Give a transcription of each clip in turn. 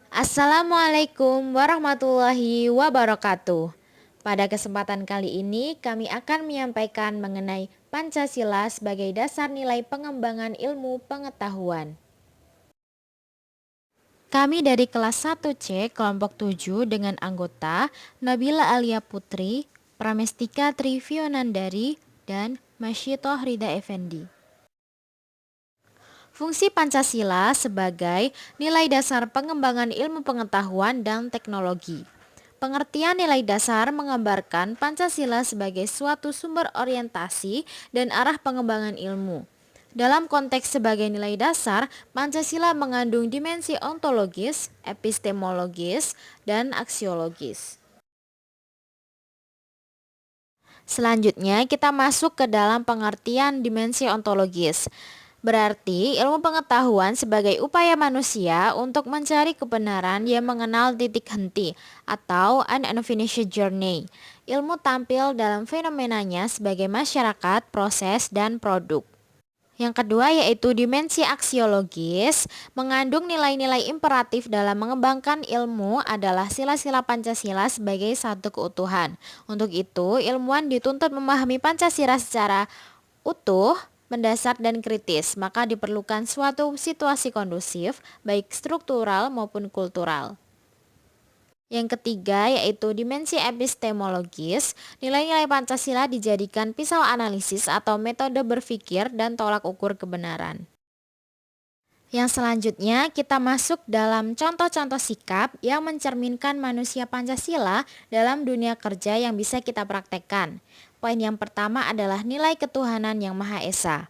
Assalamualaikum warahmatullahi wabarakatuh. Pada kesempatan kali ini, kami akan menyampaikan mengenai Pancasila sebagai dasar nilai pengembangan ilmu pengetahuan. Kami dari kelas 1C kelompok 7 dengan anggota Nabila Alia Putri, Pramestika Trivionandari, dan Masyitoh Rida Effendi. Fungsi Pancasila sebagai nilai dasar pengembangan ilmu pengetahuan dan teknologi. Pengertian nilai dasar menggambarkan Pancasila sebagai suatu sumber orientasi dan arah pengembangan ilmu. Dalam konteks sebagai nilai dasar, Pancasila mengandung dimensi ontologis, epistemologis, dan aksiologis. Selanjutnya, kita masuk ke dalam pengertian dimensi ontologis. Berarti, ilmu pengetahuan sebagai upaya manusia untuk mencari kebenaran yang mengenal titik henti atau an unfinished journey. Ilmu tampil dalam fenomenanya sebagai masyarakat, proses, dan produk. Yang kedua yaitu dimensi aksiologis, mengandung nilai-nilai imperatif dalam mengembangkan ilmu adalah sila-sila Pancasila sebagai satu keutuhan. Untuk itu, ilmuwan dituntut memahami Pancasila secara utuh, mendasar dan kritis, maka diperlukan suatu situasi kondusif, baik struktural maupun kultural. Yang ketiga yaitu dimensi epistemologis, nilai-nilai Pancasila dijadikan pisau analisis atau metode berpikir dan tolak ukur kebenaran. Yang selanjutnya kita masuk dalam contoh-contoh sikap yang mencerminkan manusia Pancasila dalam dunia kerja yang bisa kita praktekkan. Poin yang pertama adalah nilai ketuhanan yang Maha Esa.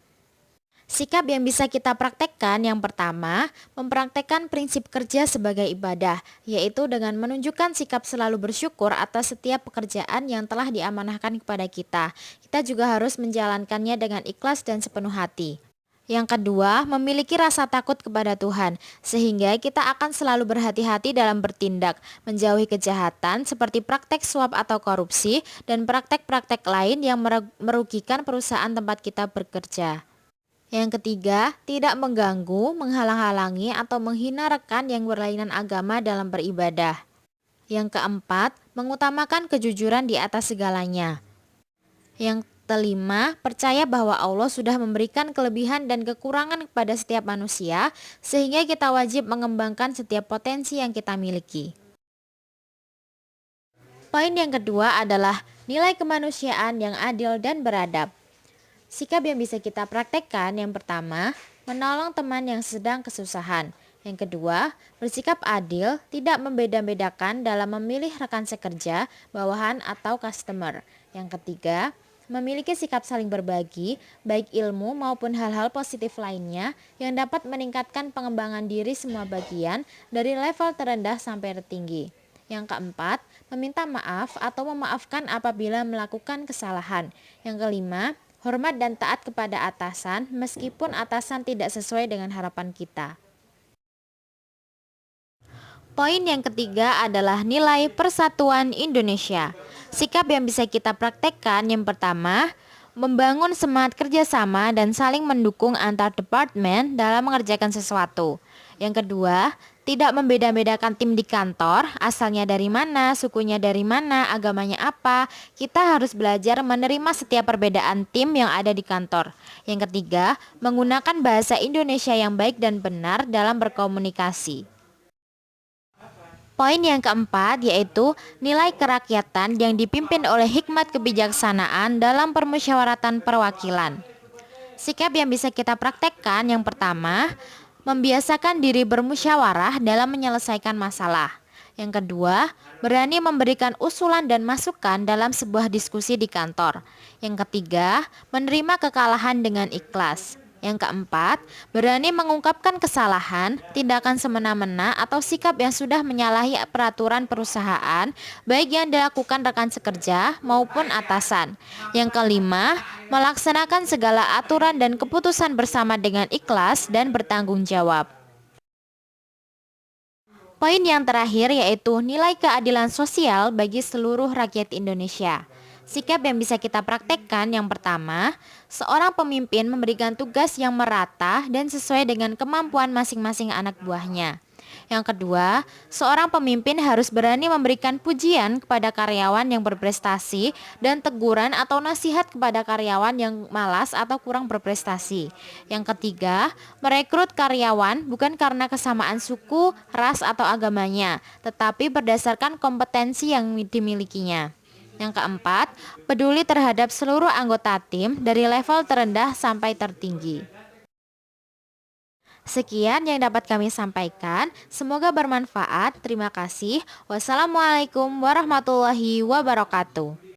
Sikap yang bisa kita praktekkan yang pertama, mempraktekkan prinsip kerja sebagai ibadah, yaitu dengan menunjukkan sikap selalu bersyukur atas setiap pekerjaan yang telah diamanahkan kepada kita. Kita juga harus menjalankannya dengan ikhlas dan sepenuh hati. Yang kedua, memiliki rasa takut kepada Tuhan, sehingga kita akan selalu berhati-hati dalam bertindak, menjauhi kejahatan seperti praktek suap atau korupsi, dan praktek-praktek lain yang merugikan perusahaan tempat kita bekerja. Yang ketiga, tidak mengganggu, menghalang-halangi, atau menghina rekan yang berlainan agama dalam beribadah. Yang keempat, mengutamakan kejujuran di atas segalanya. Yang kelima, percaya bahwa Allah sudah memberikan kelebihan dan kekurangan kepada setiap manusia, sehingga kita wajib mengembangkan setiap potensi yang kita miliki. Poin yang kedua adalah nilai kemanusiaan yang adil dan beradab. Sikap yang bisa kita praktekkan yang pertama, menolong teman yang sedang kesusahan. Yang kedua, bersikap adil, tidak membeda-bedakan dalam memilih rekan sekerja, bawahan, atau customer. Yang ketiga, memiliki sikap saling berbagi, baik ilmu maupun hal-hal positif lainnya yang dapat meningkatkan pengembangan diri semua bagian dari level terendah sampai tertinggi. Yang keempat, meminta maaf atau memaafkan apabila melakukan kesalahan. Yang kelima, hormat dan taat kepada atasan meskipun atasan tidak sesuai dengan harapan kita. Poin yang ketiga adalah nilai persatuan Indonesia. Sikap yang bisa kita praktekkan yang pertama, membangun semangat kerjasama dan saling mendukung antar departemen dalam mengerjakan sesuatu. Yang kedua, tidak membeda-bedakan tim di kantor, asalnya dari mana, sukunya dari mana, agamanya apa. Kita harus belajar menerima setiap perbedaan tim yang ada di kantor. Yang ketiga, menggunakan bahasa Indonesia yang baik dan benar dalam berkomunikasi. Poin yang keempat yaitu nilai kerakyatan yang dipimpin oleh hikmat kebijaksanaan dalam permusyawaratan perwakilan. Sikap yang bisa kita praktekkan yang pertama, membiasakan diri bermusyawarah dalam menyelesaikan masalah. Yang kedua, berani memberikan usulan dan masukan dalam sebuah diskusi di kantor. Yang ketiga, menerima kekalahan dengan ikhlas. Yang keempat, berani mengungkapkan kesalahan, tindakan semena-mena atau sikap yang sudah menyalahi peraturan perusahaan, baik yang dilakukan rekan sekerja maupun atasan. Yang kelima, melaksanakan segala aturan dan keputusan bersama dengan ikhlas dan bertanggung jawab. Poin yang terakhir yaitu nilai keadilan sosial bagi seluruh rakyat Indonesia. Sikap yang bisa kita praktekkan yang pertama, seorang pemimpin memberikan tugas yang merata dan sesuai dengan kemampuan masing-masing anak buahnya. Yang kedua, seorang pemimpin harus berani memberikan pujian kepada karyawan yang berprestasi dan teguran atau nasihat kepada karyawan yang malas atau kurang berprestasi. Yang ketiga, merekrut karyawan bukan karena kesamaan suku, ras, atau agamanya, tetapi berdasarkan kompetensi yang dimilikinya. Yang keempat, peduli terhadap seluruh anggota tim dari level terendah sampai tertinggi. Sekian yang dapat kami sampaikan. Semoga bermanfaat. Terima kasih. Wassalamualaikum warahmatullahi wabarakatuh.